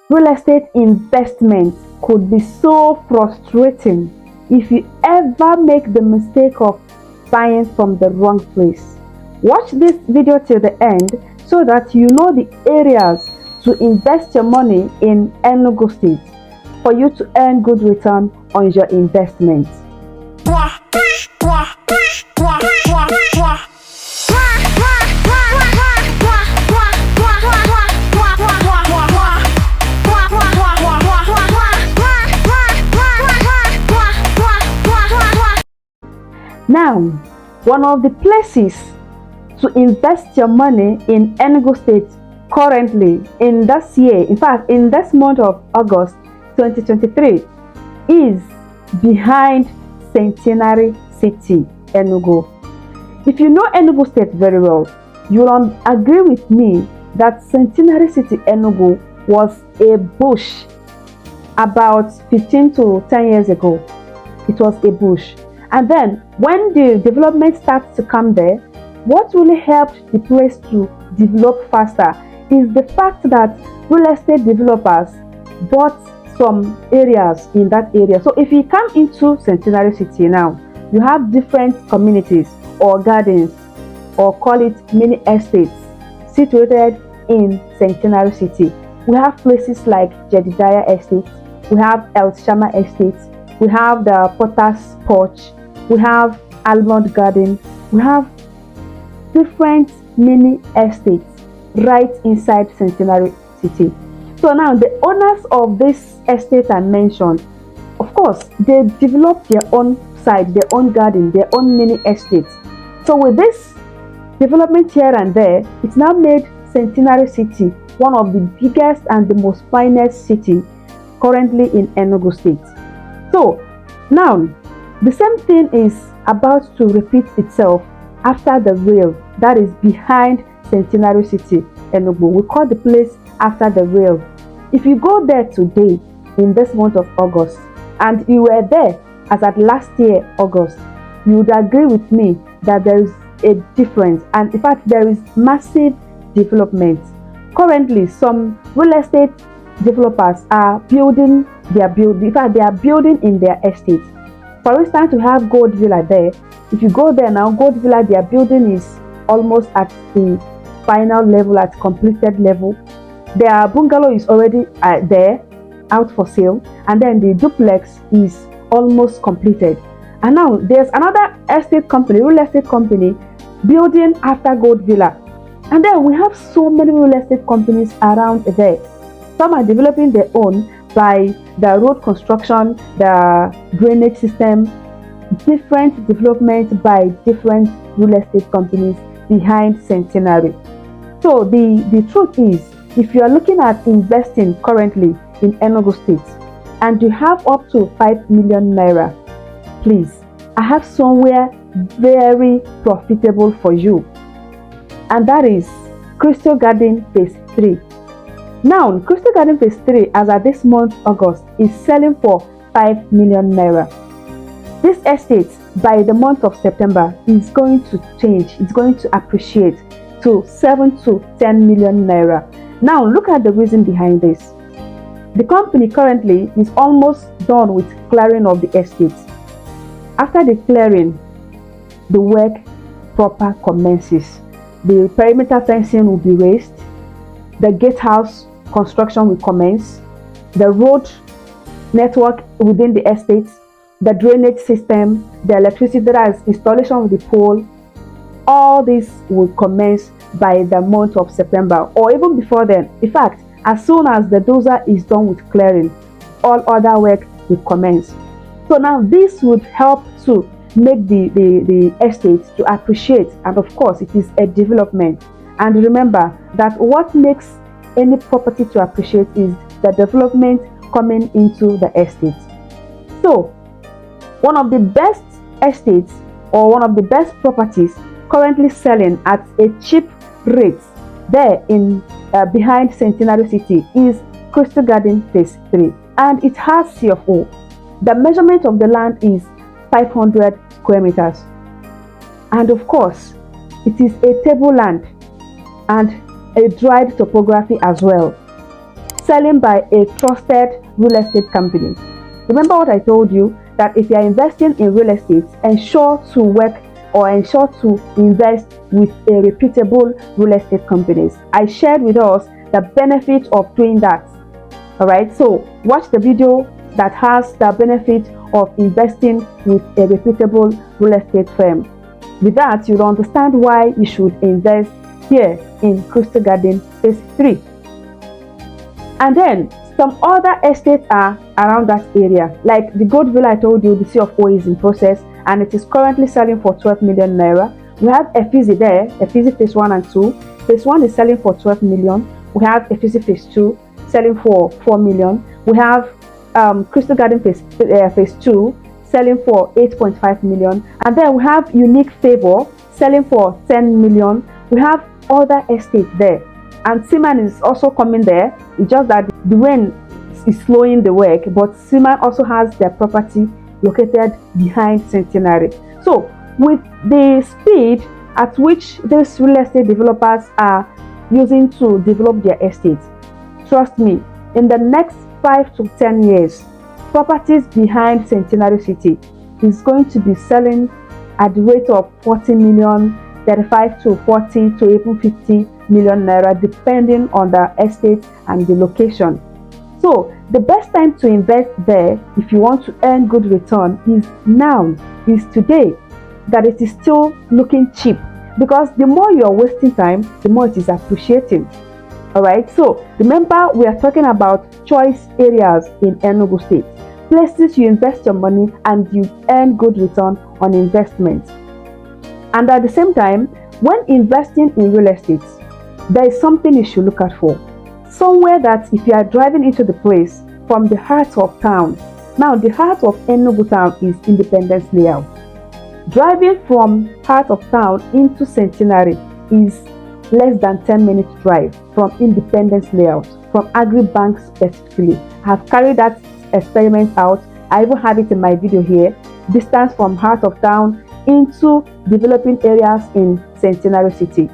Real estate investment could be so frustrating if you ever make the mistake of buying from the wrong place. Watch this video till the end so that you know the areas to invest your money in Enugu State for you to earn good return on your investment. Now, one of the places to invest your money in Enugu State currently in this year, in fact in this month of August 2023, is behind Centenary City, Enugu. If you know Enugu State very well, you will agree with me that Centenary City, Enugu was a bush about 15 to 10 years ago. It was a bush. And then when the development starts to come there, what really helped the place to develop faster is the fact that real estate developers bought some areas in that area. So if you come into Centenary City now, you have different communities or gardens, or call it mini estates, situated in Centenary City. We have places like Jedediah Estate, we have El Shama Estate, we have the Potter's Porch, we have Almond Garden, we have different mini estates right inside Centenary City. So now the owners of this estate I mentioned, of course, they developed their own site, their own garden, their own mini estates. So with this development here and there, it's now made Centenary City one of the biggest and the most finest city currently in Enugu State. So now the same thing is about to repeat itself after the rail that is behind Centenary City, Enugu. We call the place after the rail. If you go there today in this month of August and you were there as at last year August, you would agree with me that there is a difference, and in fact there is massive development. Currently, some real estate developers are building their building. In fact, they are building in their estate. For instance, we have Gold Villa there. If you go there now, Gold Villa, their building is almost at the final level, at completed level. Their bungalow is already there, out for sale, and then the duplex is almost completed. And now there's another estate company, real estate company, building after Gold Villa. And then we have so many real estate companies around there. Some are developing their own by the road construction, the drainage system, different development by different real estate companies behind Centenary. So the truth is, if you are looking at investing currently in Enugu State and you have up to 5 million naira, please, I have somewhere very profitable for you, and that is Crystal Garden Phase 3. Now, Crystal Garden Phase 3, as at this month, August, is selling for 5 million naira. This estate, by the month of September, is going to change. It's going to appreciate to 7 to 10 million naira. Now, look at the reason behind this. The company currently is almost done with clearing of the estate. After the clearing, the work proper commences. The perimeter fencing will be raised. The gatehouse construction will commence. The road network within the estate, the drainage system, the electricity, that is installation of the pole, all this will commence by the month of September, or even before then. In fact, as soon as the dozer is done with clearing, all other work will commence. So now this would help to make the estate to appreciate, and of course it is a development. And remember that what makes any property to appreciate is the development coming into the estate. So one of the best estates, or one of the best properties currently selling at a cheap rate there in behind Centenary City is Crystal Garden Phase 3, and it has CFO. The measurement of the land is 500 square meters, and of course it is a tableland and a dried topography as well. selling by a trusted real estate company. Remember what I told you, that if you are investing in real estate, ensure to work or ensure to invest with a reputable real estate companies. I shared with us the benefit of doing that. All right, so watch the video that has the benefit of investing with a reputable real estate firm. With that, you'll understand why you should invest here in Crystal Garden Phase 3. And then some other estates are around that area, like the Gold Villa I told you, the C of O is in process and it is currently selling for 12 million naira. We have Efizi there, Efizi Phase 1 and 2. Phase 1 is selling for 12 million. We have Efizi Phase 2 selling for 4 million. We have Crystal Garden Phase 2 selling for 8.5 million. And then we have Unique Favor selling for 10 million. We have other estates there. And Seaman is also coming there. It's just that the rain is slowing the work, but Seaman also has their property located behind Centenary. So with the speed at which these real estate developers are using to develop their estates, trust me, in the next 5 to 10 years, properties behind Centenary City is going to be selling at the rate of 40 million, 35 to 40 to even 50 million naira, depending on the estate and the location. So the best time to invest there, if you want to earn good return, is now, is today, that it is still looking cheap, because the more you are wasting time, the more it is appreciating. All right, so remember, we are talking about choice areas in Enugu State, places you invest your money and you earn good return on investment. And at the same time, when investing in real estate, there is something you should look out for. Somewhere that if you are driving into the place from the heart of town, now the heart of Enugu town is Independence Layout. Driving from heart of town into Centenary is less than 10 minutes drive from Independence Layout, from Agribank specifically. I have carried that experiment out. I even have it in my video here. Distance from heart of town into developing areas in Centenary City.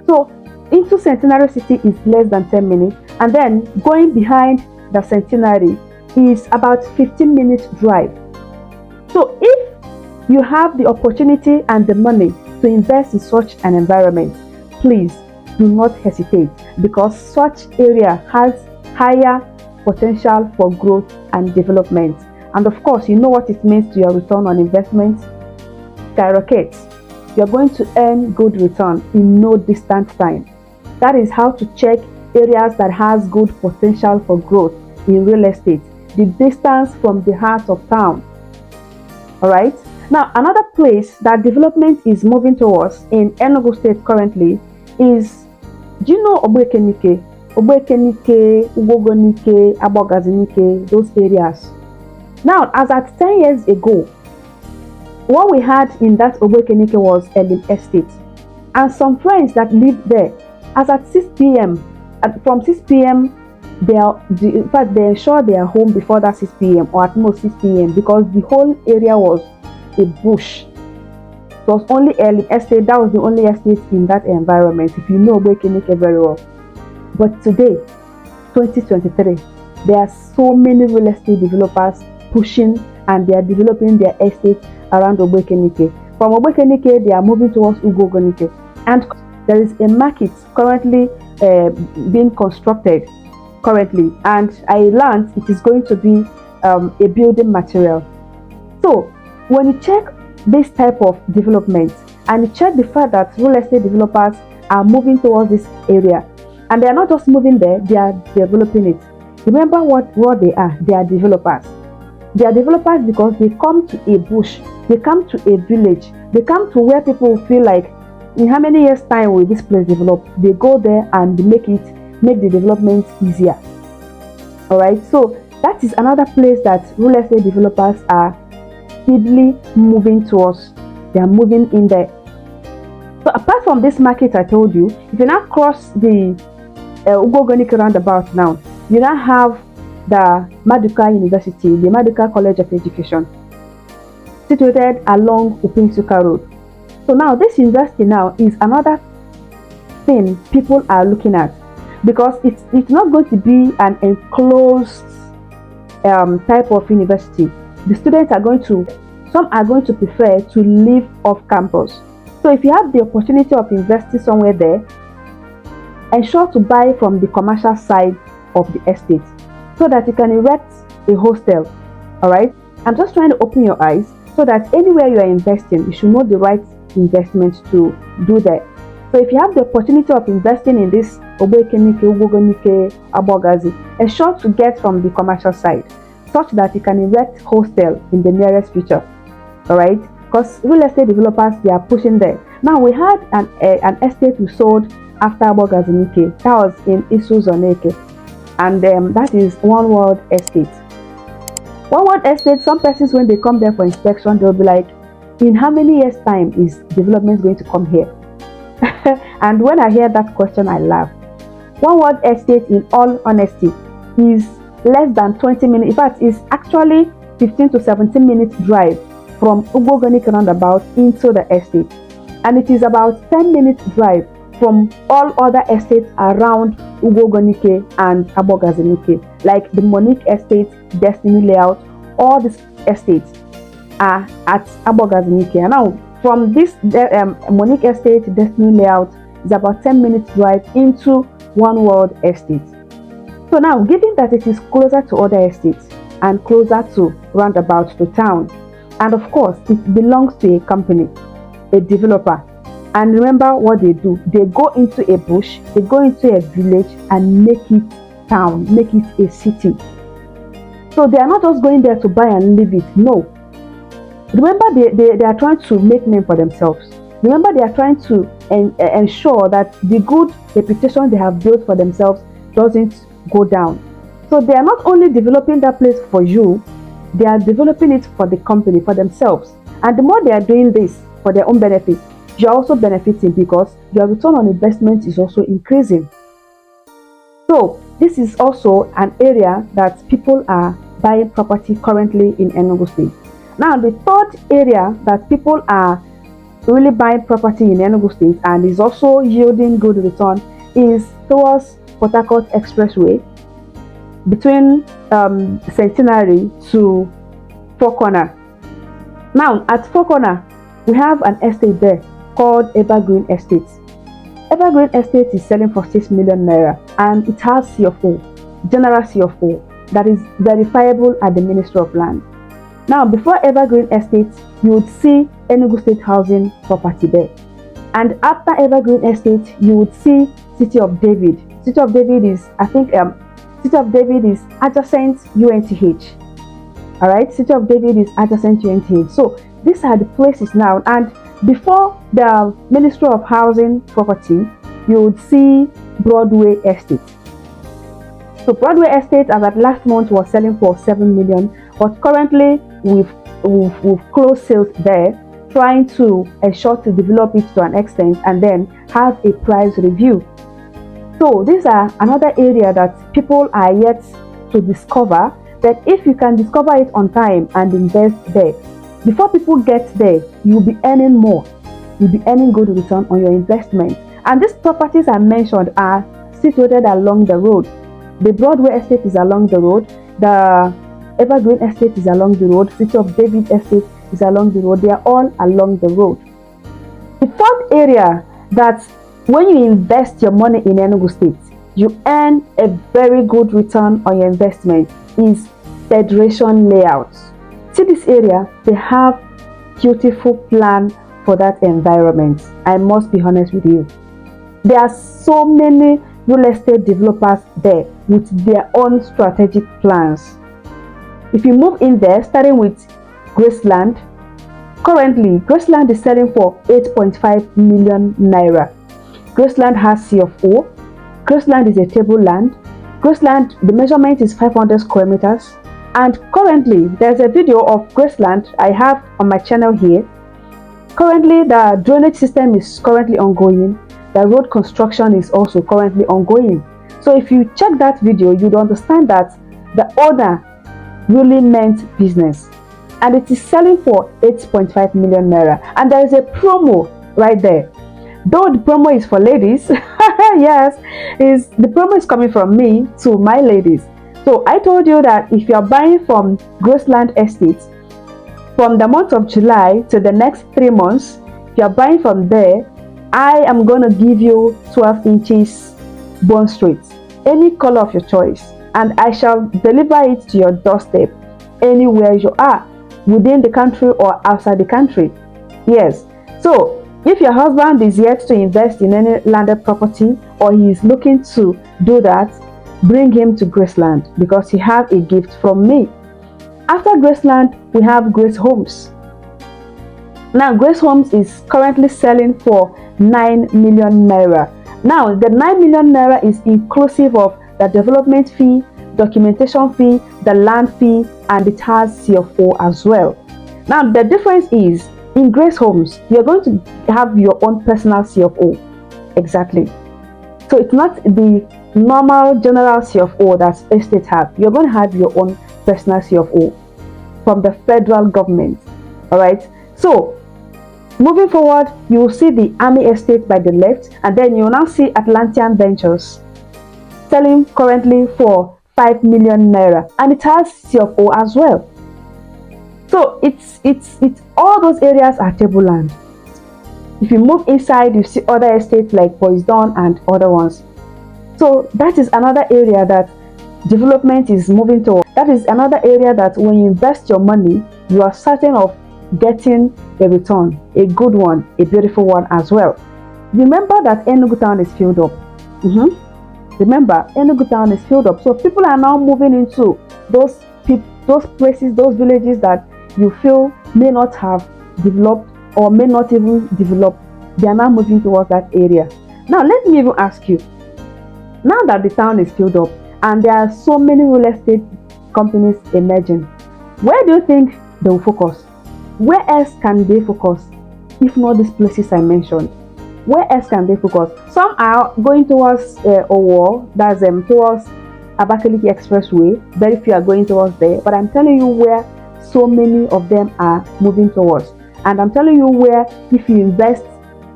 So into Centenary City is less than 10 minutes, and then going behind the Centenary is about 15 minutes drive. So if you have the opportunity and the money to invest in such an environment, please do not hesitate, because such area has higher potential for growth and development. And of course, you know what it means to your return on investment. Skyrockets. You're going to earn good return in no distant time. That is how to check areas that has good potential for growth in real estate. The distance from the heart of town. All right. Now, another place that development is moving towards in Enugu State currently is, do you know Obeagu, Obeagu, Ugogonike, Abogazinike, those areas? Now, as at 10 years ago, what we had in that Obeagu was an estate, and some friends that lived there. As at 6 p.m., from 6 p.m., in fact, they ensure they are home before that 6 p.m. or at most 6 p.m. because the whole area was a bush. It was only an estate. That was the only estate in that environment, if you know Obeagu very well. But today, 2023, there are so many real estate developers pushing, and they are developing their estates around Obeagu. From Obeagu, they are moving towards Ugogonike, and there is a market currently being constructed currently, and I learned it is going to be a building material. So when you check this type of development and you check the fact that real estate developers are moving towards this area, and they are not just moving there, they are developing it. Remember what they are. They are developers. They are developers because they come to a bush, they come to a village, they come to where people feel like, in how many years time will this place develop? They go there and make the development easier. All right, so that is another place that real estate developers are speedily moving towards. They are moving in there. So apart from this market I told you, if you now cross the Ugogonike roundabout now, you now have the Maduka University, the Maduka College of Education, situated along Upinsuka Road. So now this university now is another thing people are looking at. because it's not going to be an enclosed type of university. The students are going to, some are going to prefer to live off campus. So if you have the opportunity of investing somewhere there, ensure to buy from the commercial side of the estate so that you can erect a hostel. All right, I'm just trying to open your eyes so that anywhere you are investing, you should know the right investment to do that. So if you have the opportunity of investing in this Obeagu, Abogazi, ensure to get from the commercial side such that you can erect hostel in the nearest future. All right, because real estate developers, they are pushing there. Now we had an estate we sold after Abogazi, that was in Iyiaguestate, and that is One World Estate. One World Estate, some persons when they come there for inspection, they'll be like, in how many years time is development going to come here? And when I hear that question, I laugh. One World Estate, in all honesty, is less than 20 minutes. In fact, it's actually 15 to 17 minutes drive from Ugbogonike roundabout into the estate. And it is about 10 minutes drive from all other estates around Ugbogonike and Abogazi, like the Monique Estate, Destiny Layout. All these estates are at Abogazi. And now, from this Monique Estate, Destiny Layout is about 10 minutes drive into One World Estate. So now, given that it is closer to other estates and closer to roundabout to town, and of course, it belongs to a company, a developer. And remember what they do. They go into a bush, they go into a village and make it town, make it a city. So they are not just going there to buy and leave it. No. Remember, they are trying to make name for themselves. Remember, they are trying to ensure that the good reputation they have built for themselves doesn't go down. So they are not only developing that place for you, they are developing it for the company, for themselves. And the more they are doing this for their own benefit, you are also benefiting because your return on investment is also increasing. So this is also an area that people are buying property currently in Enugu State. Now, the third area that people are really buying property in Enugu State and is also yielding good return is towards Port Harcourt Expressway between Centenary to Four Corner. Now, at Four Corner, we have an estate there called Evergreen Estate. Evergreen Estate is selling for 6 million naira and it has CFO, general CFO, that is verifiable at the Ministry of Land. Now, before Evergreen Estate, you would see Enugu State housing property there. And after Evergreen Estate, you would see City of David. City of David is, I think, City of David is adjacent UNTH. All right, City of David is adjacent UNTH. So these are the places now. And before the Ministry of Housing Property, you would see Broadway Estate. So Broadway Estate, as at last month, was selling for 7 million, but currently we've closed sales there, trying to ensure to develop it to an extent and then have a price review. So these are another area that people are yet to discover, that if you can discover it on time and invest there, before people get there, you'll be earning more. You'll be earning good return on your investment. And these properties I mentioned are situated along the road. The Broadway Estate is along the road. The Evergreen Estate is along the road. City of David Estate is along the road. They are all along the road. The fourth area that when you invest your money in Enugu State, you earn a very good return on your investment is Federation Layouts. See this area, they have beautiful plan for that environment. I must be honest with you. There are so many real estate developers there with their own strategic plans. If you move in there, starting with Graceland, currently Graceland is selling for 8.5 million naira. Graceland has CFO. Graceland is a table land. Graceland, the measurement is 500 square meters. And currently, there's a video of Graceland I have on my channel here. Currently, the drainage system is currently ongoing. The road construction is also currently ongoing. So if you check that video, you'd understand that the owner really meant business. And it is selling for 8.5 million naira. And there is a promo right there. Though the promo is for ladies, yes, the promo is coming from me to my ladies. So I told you that if you are buying from Graceland Estates, from the month of July to the next 3 months, if you are buying from there, I am going to give you 12 inches bone straight, any color of your choice, and I shall deliver it to your doorstep anywhere you are, within the country or outside the country. Yes. So if your husband is yet to invest in any landed property, or he is looking to do that, bring him to Graceland, because he has a gift from me. After Graceland, we have Grace Homes. Now, Grace Homes is currently selling for 9 million naira. Now, the 9 million naira is inclusive of the development fee, documentation fee, the land fee, and it has CFO as well. Now, the difference is, in Grace Homes, you're going to have your own personal CFO. Exactly. So it's not the normal general CFO that estates have. You're going to have your own personal CFO from the federal government. All right. So moving forward, you will see the Army Estate by the left, and then you will now see Atlantean Ventures selling currently for 5 million naira, and it has CFO as well. So it's all those areas are table land. If you move inside, you see other estates like Voicez and other ones. So that is another area that development is moving toward. That is another area that when you invest your money, you are certain of getting a return, a good one, a beautiful one as well. Remember that Enugu town is filled up. Remember, Enugu town is filled up. So people are now moving into those places, those villages that you feel may not have developed or may not even develop. They are now moving towards that area. Now let me even ask you, now that the town is filled up and there are so many real estate companies emerging, where do you think they will focus? Where else can they focus if not these places I mentioned? Where else can they focus? Some are going towards Owo, that's towards Abakaliki Expressway. Very few are going towards there, but I'm telling you where so many of them are moving towards. And I'm telling you where, if you invest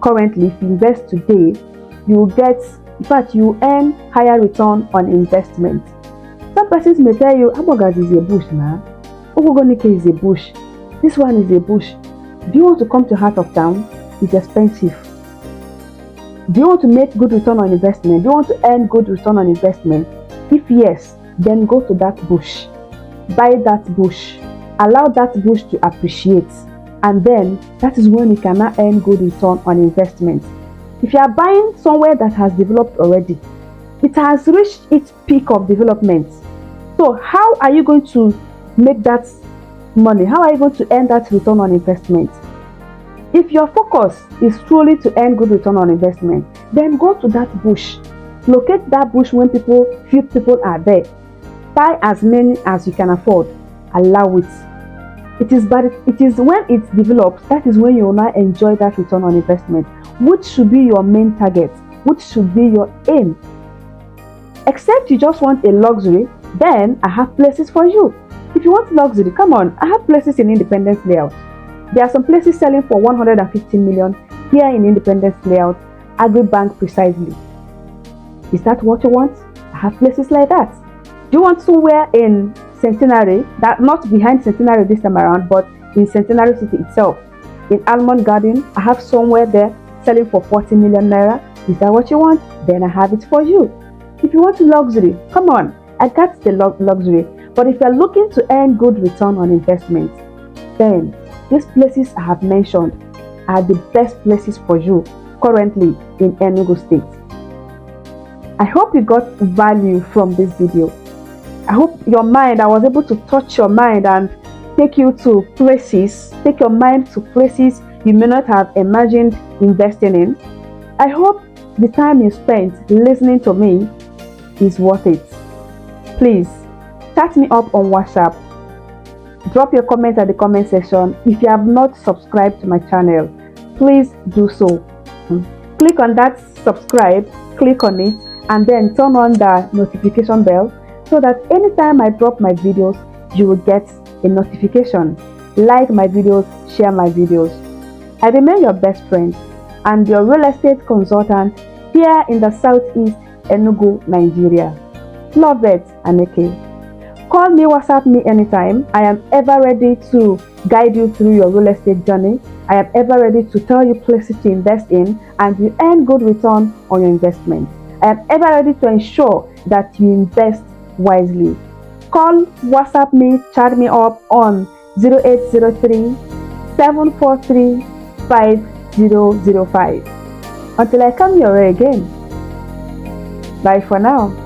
currently, if you invest today, you will get, in fact, you earn higher return on investment. Some persons may tell you, Abogas is a bush now. Ogogonike is a bush. This one is a bush. Do you want to come to heart of town? It's expensive. Do you want to make good return on investment? Do you want to earn good return on investment? If yes, then go to that bush. Buy that bush. Allow that bush to appreciate, and then that is when you can now earn good return on investment. If you are buying somewhere that has developed already, it has reached its peak of development. So how are you going to make that money? How are you going to earn that return on investment? If your focus is truly to earn good return on investment, then go to that bush. Locate that bush when few people are there. Buy as many as you can afford. Allow it. It is when it develops, that is when you will now enjoy that return on investment, which should be your main target, which should be your aim. Except you just want a luxury, then I have places for you. If you want luxury, come on, I have places in Independence Layout. There are some places selling for 150 million here in Independence Layout, Agribank precisely. Is that what you want? I have places like that. Do you want somewhere in Centenary, that not behind Centenary this time around, but in Centenary City itself, in Almond Garden, I have somewhere there selling for 40 million naira. Is that what you want? Then I have it for you. If you want luxury, come on, I got the luxury. But if you're looking to earn good return on investment, then these places I have mentioned are the best places for you currently in Enugu State. I hope you got value from this video. I hope I was able to touch your mind and take you to places, take your mind to places you may not have imagined investing in. I hope the time you spent listening to me is worth it. Please, chat me up on WhatsApp. Drop your comments at the comment section. If you have not subscribed to my channel, please do so. Click on that subscribe, click on it, and then turn on the notification bell so that anytime I drop my videos, you will get a notification. Like my videos, share my videos. I remain your best friend, and your real estate consultant here in the Southeast Enugu, Nigeria. Loveth Aneke. Call me, WhatsApp me anytime. I am ever ready to guide you through your real estate journey. I am ever ready to tell you places to invest in and you earn good return on your investment. I am ever ready to ensure that you invest wisely. Call, WhatsApp me, chat me up on 0803 743 5005. Until I come your way again. Bye for now.